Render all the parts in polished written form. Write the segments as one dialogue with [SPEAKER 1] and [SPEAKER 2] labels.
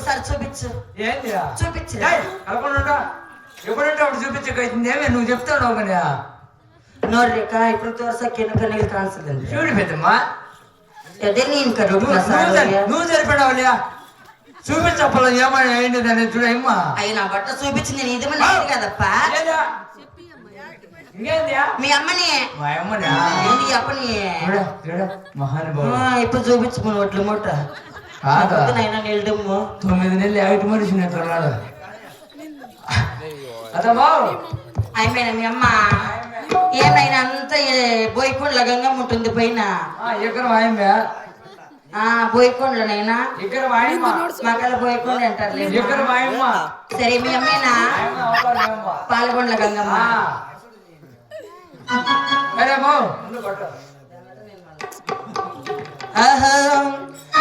[SPEAKER 1] ఒకసారి చూపించు.
[SPEAKER 2] ఏంటి
[SPEAKER 1] చూపించు.
[SPEAKER 2] అనుకుంటా ఎప్పుడంటే అప్పుడు చూపించకైతుంది ఏమే నువ్వు చెప్తావు కదా
[SPEAKER 1] ನೋಡ್ರಿಕ ఇప్పుడు ತೋರ್ಸಕ್ಕೆ ಏನು ಕಣ್ಣಿಗೆ ಕಾಣಿಸ್ತದೆ
[SPEAKER 2] చూడు పెద్దమ్మా
[SPEAKER 1] అదే నేను
[SPEAKER 2] నువ్వు సరిపడావులే చూపించప్పలో ఏమని అయింది అనేది చూడమ్మా
[SPEAKER 1] అయ్యి నా బట్ట చూపించి నేను ఇది కదప్ప మీ అమ్మని
[SPEAKER 2] మా అమ్మని
[SPEAKER 1] ఏంది అప్పని ఇప్పుడు చూపించుకుని ఒట్లు మూట నైనా నిల్డమ్ము
[SPEAKER 2] 9 నెలలు యావిటి మనిషి తొలగాడు అదమ్మా
[SPEAKER 1] అయిపోయినా మీ అమ్మ ఏమైనా అంత బోయకొండల గంగమ్మ ఉంటుంది పైన
[SPEAKER 2] ఎకరం ఆయమ్మే
[SPEAKER 1] బోయకొండలనైనా మగల బోయకొండ అంటారు
[SPEAKER 2] ఎకరం ఆయమ్మ
[SPEAKER 1] సరే మీ అమ్మేనా పాలకొండల గంగమ్మ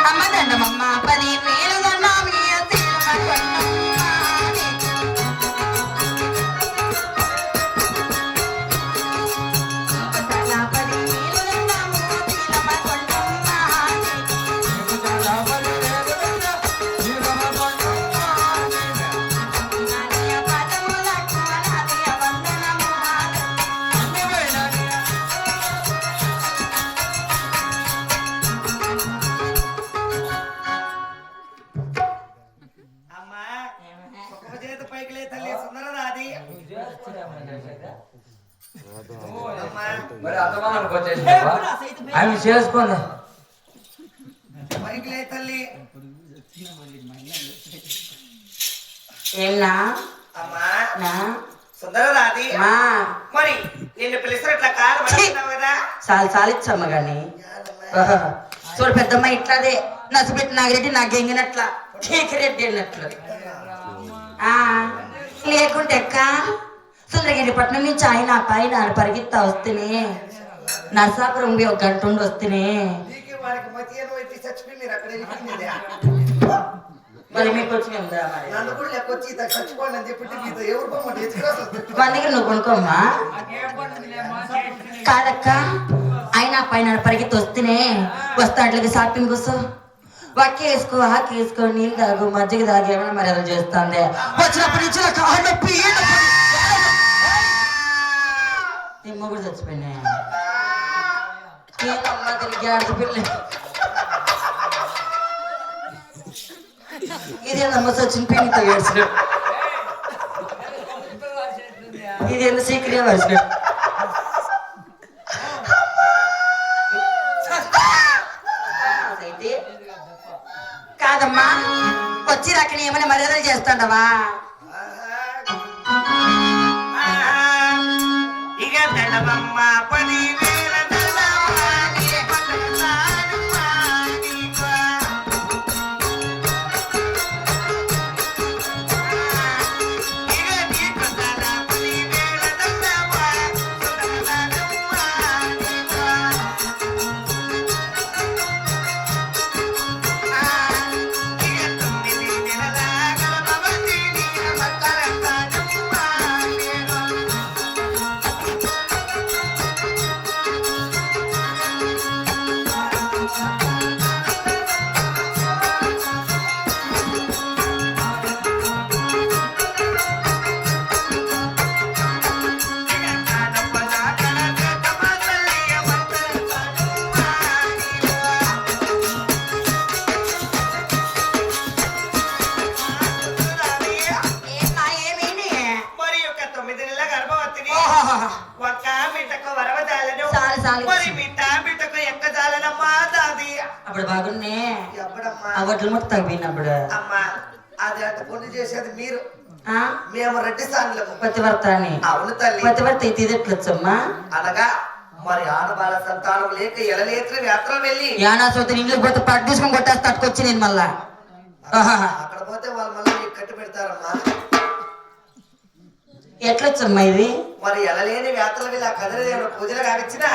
[SPEAKER 1] అమ్మ దండమమ్మ 10,000 దండం
[SPEAKER 2] అవి చేసుకోండి
[SPEAKER 3] తల్లి
[SPEAKER 1] ఏమన్నా
[SPEAKER 3] సుందరరాది మరి నిన్ను పిలిచినట్ల కాదు కదా
[SPEAKER 1] చాలు చాలిచ్చమ్మ గాని చూడు పెద్దమ్మ ఇట్లాదే నసిపెట్టి నాగిరెడ్డి నాకు ఎంగినట్ల రెడ్డి అన్నట్లు లేకుంటే ఎక్క సుందరగిరి పట్నం నుంచి ఆయన పైన పరిగెత్తా వస్తేనే నరసాపురం ఒక గంట ఉండి వస్తేనే మరి మీకు వచ్చి మన దగ్గర నువ్వు కొనుక్కోమ్మా కాదక్క ఆయన పైన పరిగెత్తి వస్తేనే వస్తాట్లకి షాపింగ్ కోసం వక్క వేసుకో ఆకి వేసుకో నీళ్ళు తాగు మజ్జిగ తాగి ఏమైనా మరి అది చేస్తుంది వచ్చినప్పటి నుంచి కాళ్ళ నొప్పి నీ మొగుడు చచ్చిపోయినా ఏమమ్మా తిరిగి ఆడపిల్ల ఇదేందమ్మ సచిన్ పీనితో ఏడ్చినట్టు ఇదేందో సీక్రెట్ వచ్చినట్టు కాదమ్మా వచ్చి రాకని ఏమైనా మర్యాదలు చేస్తాడవా
[SPEAKER 3] ఇక దండమమ్మ 10,000
[SPEAKER 1] అప్పుడు బాగున్నే అవట్లు మొత్తం తగ్గినప్పుడు
[SPEAKER 3] అమ్మా అది అంత పుణ్యం చేసేది మీరు మేము రెడ్డి సాంగ్లకు
[SPEAKER 1] పతివర్త అని
[SPEAKER 3] అవును తల్లి
[SPEAKER 1] పతివర్త అయితే ఇది ఎట్లొచ్చమ్మా
[SPEAKER 3] అనగా మరి ఆడబాల సంతానం లేక ఎలలేత్ర యాత్ర వెళ్ళి
[SPEAKER 1] యానాసోతి ఇంట్లో పోతే పట్టు తీసుకొని కొట్టేసి తట్టుకొచ్చి నేను మళ్ళా
[SPEAKER 3] అక్కడ పోతే వాళ్ళు మళ్ళీ మీకు కట్టి పెడతారమ్మా
[SPEAKER 1] ఎట్లొచ్చమ్మా ఇది
[SPEAKER 3] మరి ఎలలేని యాత్రలు వెళ్ళి ఆ కదిరదేవుడు పూజలు కావిచ్చిన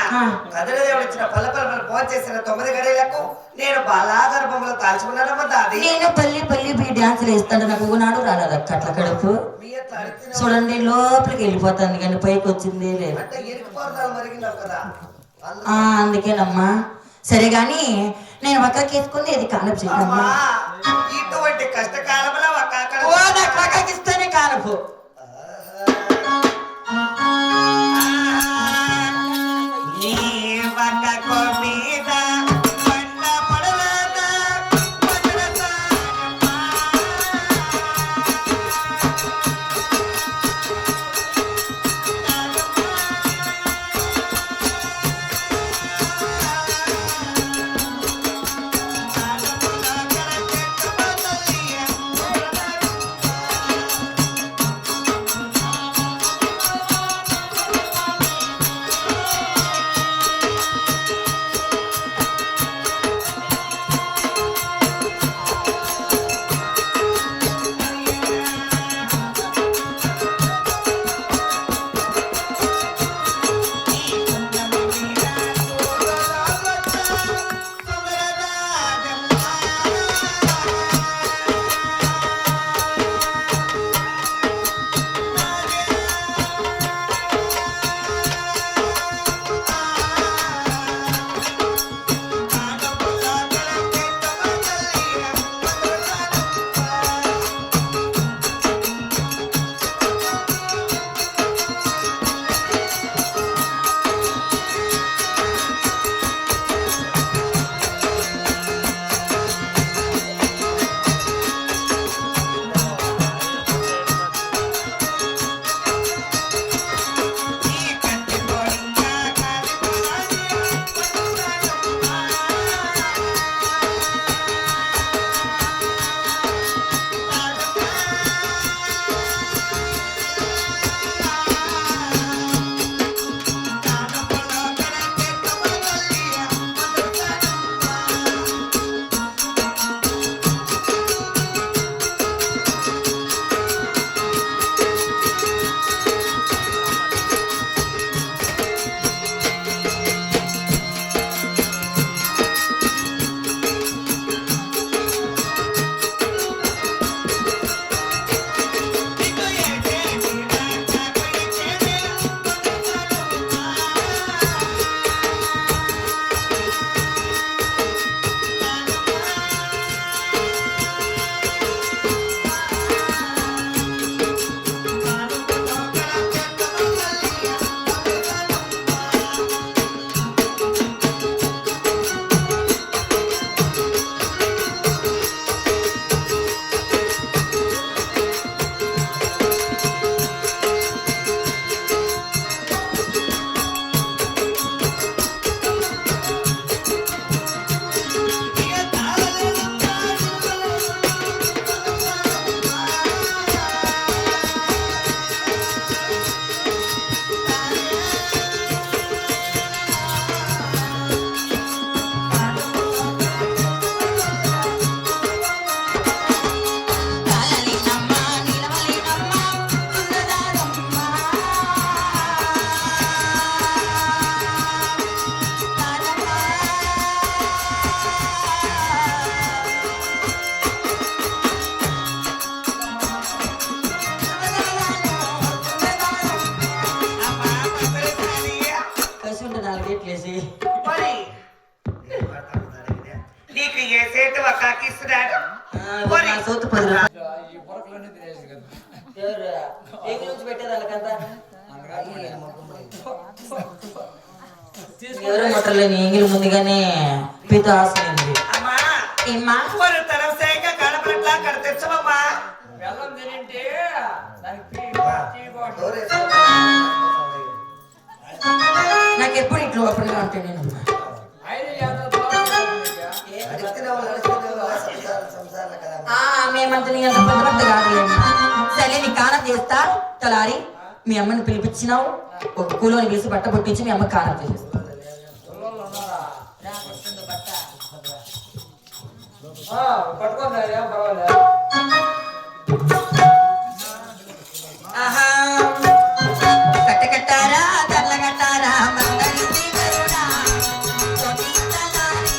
[SPEAKER 3] కదిరదేవుడు ఇచ్చిన పల్ల ఫోన్ చేసిన 9 గడియలకు నేను బాలాగర్భంలో తాల్చుకున్నానమ్మా దాది
[SPEAKER 1] నేను పల్లి డాన్సులు వేస్తాను నాకు నాడు రాలేదు అట్ల కడుపు చూడండి లోపలికి వెళ్ళిపోతాను కానీ పైకి వచ్చింది లేదు అందుకేనమ్మా సరే గాని నేను పక్కకి వేసుకుంది ఇది కానపు
[SPEAKER 3] ఇటువంటి అటువంటి కష్టకాలంలో ఒక
[SPEAKER 1] ఓ నా కాకిస్తేనే కానపు
[SPEAKER 3] నీ వక్కకు మీద బండ పడలేద నీకు ఏ సేటు కాకిస్తున్నాడు
[SPEAKER 1] సోతు 10 రూపాయలు
[SPEAKER 2] ఈ పొరకలన్నీ తినేసి కదా
[SPEAKER 1] ఎన్ని నుంచి పెట్టేది వాళ్ళకంతా ఎవరో మొట్టలో ఎంగిలి ముందుగానే పీత ఆశయింది
[SPEAKER 3] అమ్మా
[SPEAKER 1] ఏమ్మా
[SPEAKER 3] ஒரு தரம் சேக கணபரட்லா கட తెచ్చవమ్మా
[SPEAKER 2] బెల్లం తినింటే దానికి
[SPEAKER 1] నాకు ఎప్పుడు ఇట్లా ఓపెన్గా ఉంటాయి నేను మేమంతా నీ అంత పెద్ద కాదు సరే నీ కానం చేస్తా తలారి మీ అమ్మని పిలిపించినావు ఒక కూలోని పిలిచి బట్ట పుట్టించి మీ అమ్మ కానం చేసేస్తా
[SPEAKER 2] పట్టుకోండి పర్వాలేదు
[SPEAKER 1] ఆహా కట్ట కట్టారా కర్ల కట్టారా మందరి దిగరుడా తోటి తలారి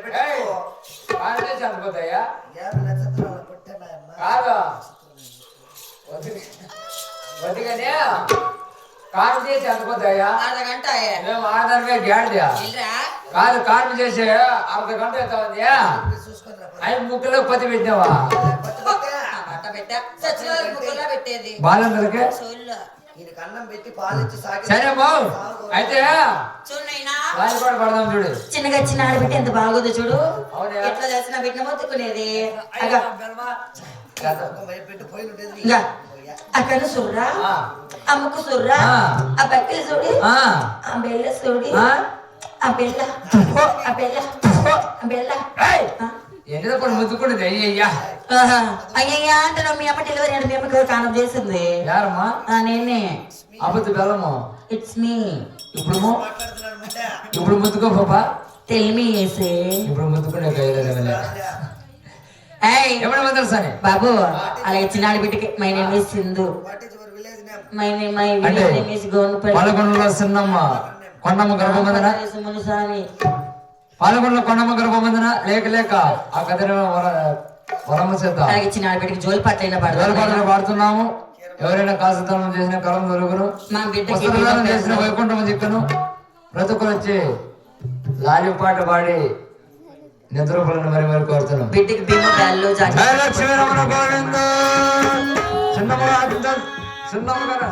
[SPEAKER 3] ఇట్లా పెట్టుకో
[SPEAKER 2] కాదే చనిపోతాయా
[SPEAKER 3] యాభై నక్షత్రాలు కొట్టానమ్మా
[SPEAKER 2] కాదు వదిగానే కారు చేసి చనిపోతాయా
[SPEAKER 1] అర్ధగంట
[SPEAKER 2] మేము ఆధారమే గ్యాడ్దా కాదు కారు చేసి అర్ధ గంట అవుతుంది
[SPEAKER 3] చూసుకొని
[SPEAKER 2] అవి ముక్కలో పత్తి పెట్టినావా
[SPEAKER 1] బట్ట పెట్టా సచిన ముక్కలా పెట్టేది
[SPEAKER 2] బాలందరికీ
[SPEAKER 3] ఈయనకి అన్నం పెట్టి పాలిచ్చి సాగి
[SPEAKER 2] సరే బావు అయితే
[SPEAKER 1] చూడైనా
[SPEAKER 2] దాన్ని కూడా పడదాం చూడు
[SPEAKER 1] చిన్నగా చిన్న ఆడబిట్టి ఎంత బాగుంది చూడు
[SPEAKER 2] అవునా?
[SPEAKER 1] ఎట్లా చేసిన బిడ్డ మొత్తుకునేది
[SPEAKER 3] పెట్టి పోయి ఉండేది
[SPEAKER 1] ఇంకా అక్కడ చూడరా
[SPEAKER 2] ఆ.
[SPEAKER 1] అమ్మకు చూడరా
[SPEAKER 2] ఆ.
[SPEAKER 1] ఆ బట్టలు చూడి
[SPEAKER 2] ఆ,
[SPEAKER 1] ఆ బెల్ల చూడి
[SPEAKER 2] ఆ?
[SPEAKER 1] ఆ బెల్ల ఆ బెల్ల ఆ బెల్ల
[SPEAKER 2] ఏయ్!
[SPEAKER 1] ఆ?
[SPEAKER 2] ఎందులో కూడా ముద్దుకున్నది అయ్యయ్యా
[SPEAKER 1] ఆహా. అయ్యయ్యా అంటే మీ అమ్మ డెలివరీ అంటే మీ అమ్మకి కానం చేసింది
[SPEAKER 2] యారమ్మా
[SPEAKER 1] నేనే
[SPEAKER 2] అబద్ధ బెల్లము
[SPEAKER 1] ఇట్స్ మీ
[SPEAKER 2] ఇప్పుడు
[SPEAKER 3] మాట్లాడుతున్నాడు ముట్ట
[SPEAKER 2] ఇప్పుడు ముద్దుకో పాపా
[SPEAKER 1] టెల్ మీ ఏసే
[SPEAKER 2] ఇప్పుడు ముద్దుకునే కయ్యలేదు
[SPEAKER 1] ఏయ్
[SPEAKER 2] ఎప్పుడు మొదలుసాని
[SPEAKER 1] బాబు అలాగే చిన్న ఆడబిడ్డకి my name is Sindhu
[SPEAKER 3] what is your village name
[SPEAKER 1] my
[SPEAKER 2] అంటే
[SPEAKER 1] నేమ్ ఇస్ గోన్పల్లి
[SPEAKER 2] పాలకొండలో చిన్నమ్మ కొండమ్మ గర్భమందన
[SPEAKER 1] మునిసాని
[SPEAKER 2] పాలకొండలో కొండమ్మ గర్భమందన లేక లేక ఆ కథ వరమ్మ చేత
[SPEAKER 1] అలాగే చిన్న ఆడబిడ్డకి జోలి పట్లైన పడతారు
[SPEAKER 2] పాటలు పాడుతున్నాము ఎవరైనా కాసుదానం చేసిన కలం దొరుకును
[SPEAKER 1] మా బిడ్డకి
[SPEAKER 2] వస్త్రదానం చేసిన వైకుంఠం చిక్కను బ్రతుకులు వచ్చి లాలి పాట పాడి నిద్రపోలను మరి కోరుతున్నాం
[SPEAKER 1] బిడ్డకి భీమ బ్యాల్లో
[SPEAKER 2] జయ లక్ష్మీ రమణ గోవింద చిన్నమ్మ చిన్నమ్మ గారు